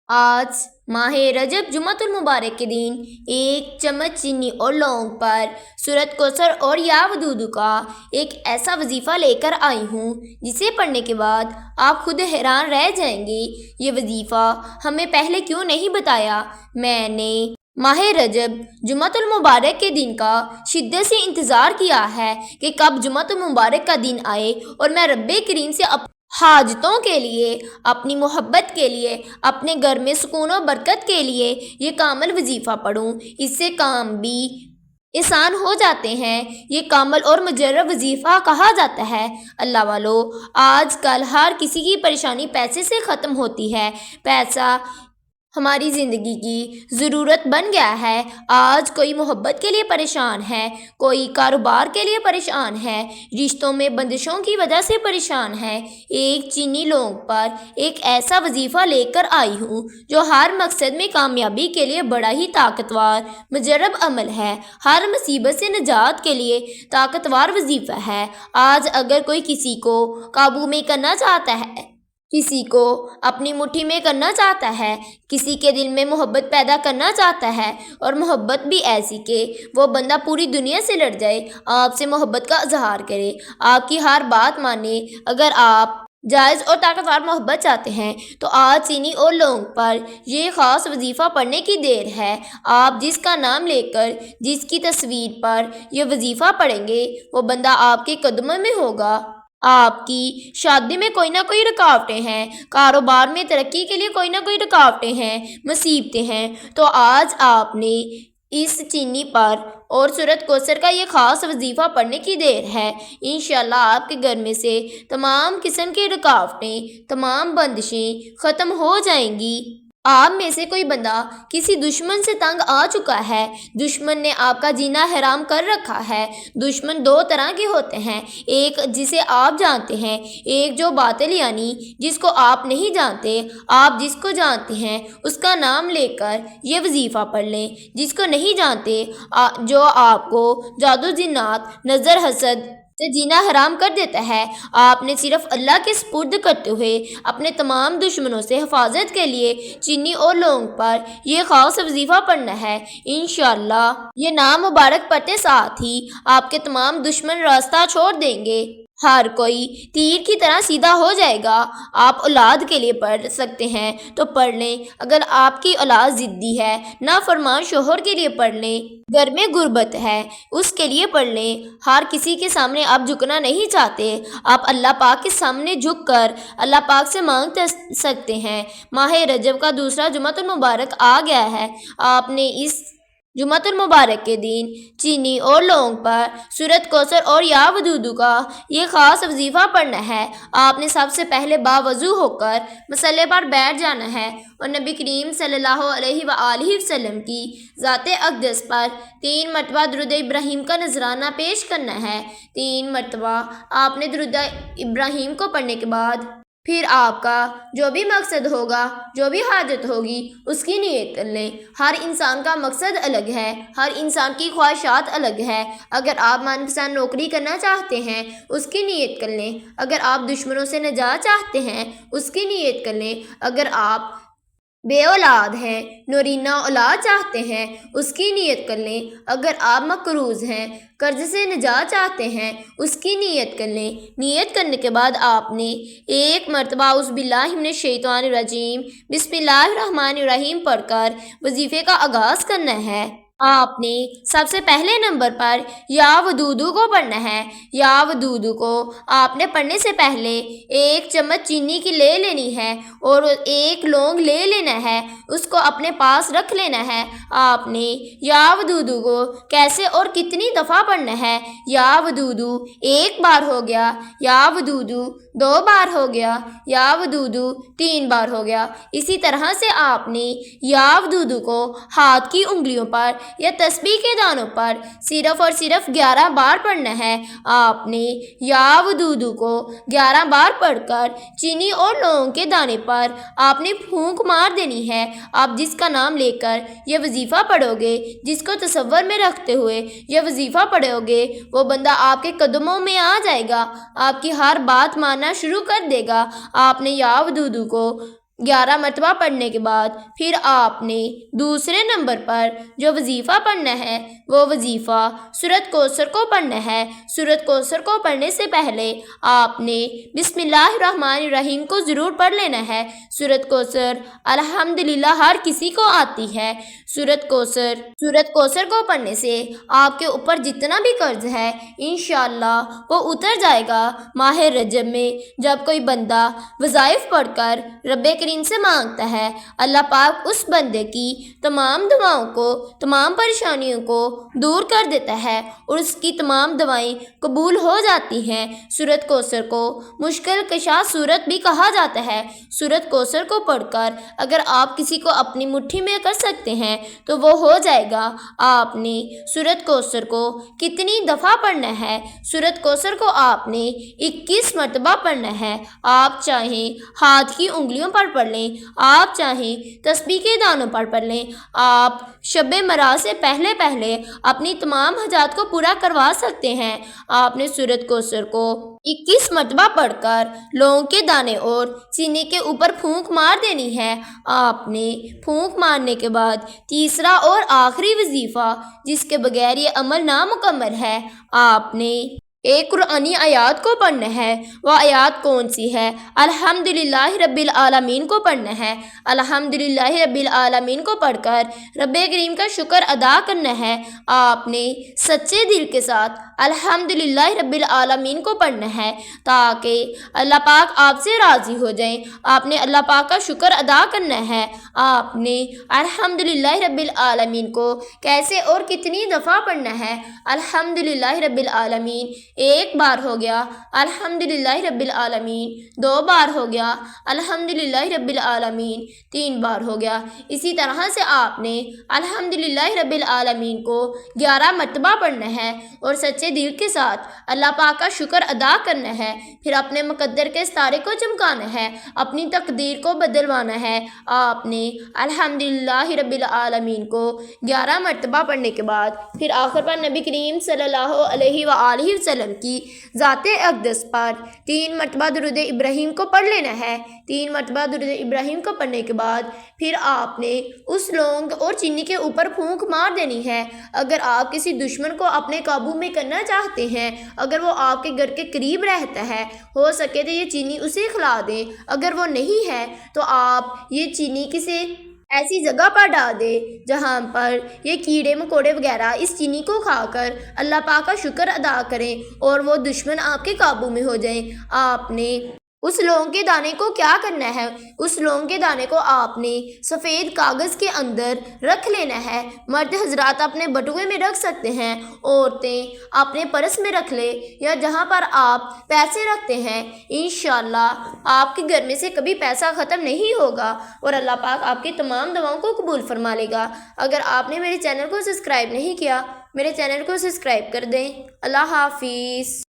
آج ماہ رجب جمعۃ المبارک کے دن 1 چمچ چینی اور لونگ پر سورۃ کوثر اور یا ودود کا ایک ایسا وظیفہ لے کر آئی ہوں جسے پڑھنے کے بعد آپ خود حیران رہ جائیں گے۔ یہ وظیفہ ہمیں پہلے کیوں نہیں بتایا؟ میں نے ماہ رجب جمعۃ المبارک کے دن کا شدت سے انتظار کیا ہے کہ کب جمعۃ المبارک کا دن آئے اور میں رب کریم سے حاجتوں کے لیے، اپنی محبت کے لیے، اپنے گھر میں سکون و برکت کے لیے یہ کامل وظیفہ پڑھوں۔ اس سے کام بھی آسان ہو جاتے ہیں۔ یہ کامل اور مجرب وظیفہ کہا جاتا ہے۔ اللہ والو، آج کل ہر کسی کی پریشانی پیسے سے ختم ہوتی ہے۔ پیسہ ہماری زندگی کی ضرورت بن گیا ہے۔ آج کوئی محبت کے لیے پریشان ہے، کوئی کاروبار کے لیے پریشان ہے، رشتوں میں بندشوں کی وجہ سے پریشان ہے۔ ایک چینی لونگ پر ایک ایسا وظیفہ لے کر آئی ہوں جو ہر مقصد میں کامیابی کے لیے بڑا ہی طاقتور مجرب عمل ہے، ہر مصیبت سے نجات کے لیے طاقتور وظیفہ ہے۔ آج اگر کوئی کسی کو قابو میں کرنا چاہتا ہے، کسی کو اپنی مٹھی میں کرنا چاہتا ہے، کسی کے دل میں محبت پیدا کرنا چاہتا ہے، اور محبت بھی ایسی کہ وہ بندہ پوری دنیا سے لڑ جائے، آپ سے محبت کا اظہار کرے، آپ کی ہر بات مانے۔ اگر آپ جائز اور طاقتور محبت چاہتے ہیں تو آج چینی اور لونگ پر یہ خاص وظیفہ پڑھنے کی دیر ہے۔ آپ جس کا نام لے کر، جس کی تصویر پر یہ وظیفہ پڑھیں گے، وہ بندہ آپ کے قدموں میں ہوگا۔ آپ کی شادی میں کوئی نہ کوئی رکاوٹیں ہیں، کاروبار میں ترقی کے لیے کوئی نہ کوئی رکاوٹیں ہیں، مصیبتیں ہیں، تو آج آپ نے اس چینی پر اور سورۃ کوثر کا یہ خاص وظیفہ پڑھنے کی دیر ہے۔ انشاءاللہ آپ کے گھر میں سے تمام قسم کی رکاوٹیں، تمام بندشیں ختم ہو جائیں گی۔ آپ میں سے کوئی بندہ کسی دشمن سے تنگ آ چکا ہے، دشمن نے آپ کا جینا حرام کر رکھا ہے۔ دشمن دو طرح کے ہوتے ہیں، ایک جسے آپ جانتے ہیں، ایک جو باطل یعنی جس کو آپ نہیں جانتے۔ آپ جس کو جانتے ہیں اس کا نام لے کر یہ وظیفہ پڑھ لیں، جس کو نہیں جانتے، جو آپ کو جادو جنات، نظر، حسد سے جینا حرام کر دیتا ہے، آپ نے صرف اللہ کے سپرد کرتے ہوئے اپنے تمام دشمنوں سے حفاظت کے لیے چینی اور لونگ پر یہ خاص وظیفہ پڑھنا ہے۔ انشاءاللہ یہ نام مبارک پڑھتے ساتھ ہی آپ کے تمام دشمن راستہ چھوڑ دیں گے، ہر کوئی تیر کی طرح سیدھا ہو جائے گا۔ آپ اولاد کے لیے پڑھ سکتے ہیں تو پڑھ لیں، اگر آپ کی اولاد ضدی ہے، نافرمان شوہر کے لیے پڑھ لیں، گھر میں غربت ہے اس کے لیے پڑھ لیں۔ ہر کسی کے سامنے آپ جھکنا نہیں چاہتے، آپ اللہ پاک کے سامنے جھک کر اللہ پاک سے مانگ سکتے ہیں۔ ماہ رجب کا دوسرا جمعۃ المبارک آ گیا ہے۔ آپ نے اس جمعۃ المبارک کے دن چینی اور لونگ پر سورۃ کوثر اور یا ودود کا یہ خاص وظیفہ پڑھنا ہے۔ آپ نے سب سے پہلے باوضو ہو کر مصلی پر بیٹھ جانا ہے اور نبی کریم صلی اللہ علیہ وآلہ وسلم کی ذات اقدس پر 3 مرتبہ درود ابراہیم کا نذرانہ پیش کرنا ہے۔ 3 مرتبہ آپ نے درود ابراہیم کو پڑھنے کے بعد پھر آپ کا جو بھی مقصد ہوگا، جو بھی حاجت ہوگی، اس کی نیت کر لیں۔ ہر انسان کا مقصد الگ ہے، ہر انسان کی خواہشات الگ ہے۔ اگر آپ من پسند نوکری کرنا چاہتے ہیں، اس کی نیت کر لیں۔ اگر آپ دشمنوں سے نجات چاہتے ہیں، اس کی نیت کر لیں۔ اگر آپ بے اولاد ہیں، نورینہ اولاد چاہتے ہیں، اس کی نیت کر لیں۔ اگر آپ مقروض ہیں، قرض سے نجات چاہتے ہیں، اس کی نیت کر لیں۔ نیت کرنے کے بعد آپ نے 1 مرتبہ اعوذ باللہ من الشیطان الرجیم بسم اللہ الرحمن الرحیم پڑھ کر وظیفے کا آغاز کرنا ہے۔ آپ نے سب سے پہلے نمبر پر یا ودود کو پڑھنا ہے۔ یا ودود کو آپ نے پڑھنے سے پہلے 1 چمچ چینی کی لے لینی ہے اور 1 لونگ لے لینا ہے، اس کو اپنے پاس رکھ لینا ہے۔ آپ نے یا ودود کو کیسے اور کتنی دفعہ پڑھنا ہے؟ یا ودود 1 بار ہو گیا، یا ودود 2 بار ہو گیا، یا ودود 3 بار ہو گیا۔ اسی طرح سے آپ نے یا ودود کو ہاتھ کی انگلیوں پر یا تسبیح کے دانوں پر صرف اور صرف 11 بار پڑھنا ہے۔ آپ نے یا ودود کو 11 بار پڑھ کر چینی اور لونگ کے دانے پر آپ نے پھونک مار دینی ہے۔ آپ جس کا نام لے کر یہ وظیفہ پڑھو گے، جس کو تصور میں رکھتے ہوئے یہ وظیفہ پڑھو گے، وہ بندہ آپ کے قدموں میں آ جائے گا، آپ کی ہر بات ماننا شروع کر دے گا۔ آپ نے یا ودود کو 11 مرتبہ پڑھنے کے بعد پھر آپ نے دوسرے نمبر پر جو وظیفہ پڑھنا ہے وہ وظیفہ سورۃ کوثر کو پڑھنا ہے۔ سورۃ کوثر کو پڑھنے سے پہلے آپ نے بسم اللہ الرحمن الرحیم کو ضرور پڑھ لینا ہے۔ سورۃ کوثر الحمدللہ ہر کسی کو آتی ہے۔ سورۃ کوثر کو پڑھنے سے آپ کے اوپر جتنا بھی قرض ہے انشاءاللہ وہ اتر جائے گا۔ ماہ رجب میں جب کوئی بندہ وظائف پڑھ کر رب کریم سے مانگتا ہے، اللہ پاک اس بندے کی تمام دعاؤں کو، تمام پریشانیوں کو دور کر دیتا ہے اور اس کی تمام دعائیں قبول ہو جاتی ہیں۔ سورۃ کوثر کو مشکل کشا سورت بھی کہا جاتا ہے۔ سورۃ کوثر کو پڑھ کر اگر آپ کسی کو اپنی مٹھی میں کر سکتے ہیں تو وہ ہو جائے گا۔ آپ نے سورۃ کوثر کو کتنی دفعہ پڑھنا ہے؟ سورۃ کوثر کو آپ نے 21 مرتبہ پڑھنا ہے۔ آپ چاہیں ہاتھ کی انگلیوں پر پڑھ لیں، آپ چاہیں تسبیح کے دانوں پر پڑھ لیں، آپ شب معراج سے پہلے اپنی تمام حاجات کو پورا کروا سکتے ہیں۔ آپ نے سورۃ کوثر کو 21 مرتبہ پڑھ کر لونگ کے دانے اور چینی کے اوپر پھونک مار دینی ہے۔ آپ نے پھونک مارنے کے بعد تیسرا اور آخری وظیفہ جس کے بغیر یہ عمل نامکمل ہے، آپ نے ایک قرآنی آیات کو پڑھنا ہے۔ وہ آیات کون سی ہے؟ الحمدللہ رب العالمین کو پڑھنا ہے۔ الحمدللہ رب العالمین کو پڑھ کر رب کریم کا شکر ادا کرنا ہے۔ آپ نے سچے دل کے ساتھ الحمدللہ رب العالمین کو پڑھنا ہے تاکہ اللہ پاک آپ سے راضی ہو جائیں۔ آپ نے اللہ پاک کا شکر ادا کرنا ہے۔ آپ نے الحمدللہ رب العالمین کو کیسے اور کتنی دفعہ پڑھنا ہے؟ الحمدللہ رب العالمین ایک بار ہو گیا، الحمدللہ رب العالمین 2 بار ہو گیا، الحمدللہ رب العالمین 3 بار ہو گیا۔ اسی طرح سے آپ نے الحمدللہ رب العالمین کو 11 مرتبہ پڑھنا ہے اور سچے دل کے ساتھ اللہ پاک کا شکر ادا کرنا ہے۔ پھر اپنے مقدر کے ستارے کو چمکانا ہے، اپنی تقدیر کو بدلوانا ہے۔ آپ نے الحمدللہ رب العالمین کو 11 مرتبہ پڑھنے کے بعد پھر آخر پر نبی کریم صلی اللہ علیہ وآلہ وسلم کی ذات اقدس پر 3 مرتبہ درود ابراہیم کو پڑھ لینا ہے۔ 3 مرتبہ درود ابراہیم کو پڑھنے کے بعد پھر آپ نے اس لونگ اور چینی کے اوپر پھونک مار دینی ہے۔ اگر آپ کسی دشمن کو اپنے قابو میں کرنا چاہتے ہیں، اگر وہ آپ کے گھر کے قریب رہتا ہے، ہو سکے تو یہ چینی اسے کھلا دیں۔ اگر وہ نہیں ہے تو آپ یہ چینی کسی ایسی جگہ پر ڈال دے جہاں پر یہ کیڑے مکوڑے وغیرہ اس چینی کو کھا کر اللہ پاک کا شکر ادا کریں اور وہ دشمن آپ کے قابو میں ہو جائیں۔ آپ نے اس لونگ کے دانے کو کیا کرنا ہے؟ اس لونگ کے دانے کو آپ نے سفید کاغذ کے اندر رکھ لینا ہے۔ مرد حضرات اپنے بٹوے میں رکھ سکتے ہیں، عورتیں اپنے پرس میں رکھ لیں یا جہاں پر آپ پیسے رکھتے ہیں۔ انشاءاللہ آپ کے گھر میں سے کبھی پیسہ ختم نہیں ہوگا اور اللہ پاک آپ کی تمام دعاؤں کو قبول فرما لے گا۔ اگر آپ نے میرے چینل کو سبسکرائب نہیں کیا، میرے چینل کو سبسکرائب کر دیں۔ اللہ حافظ۔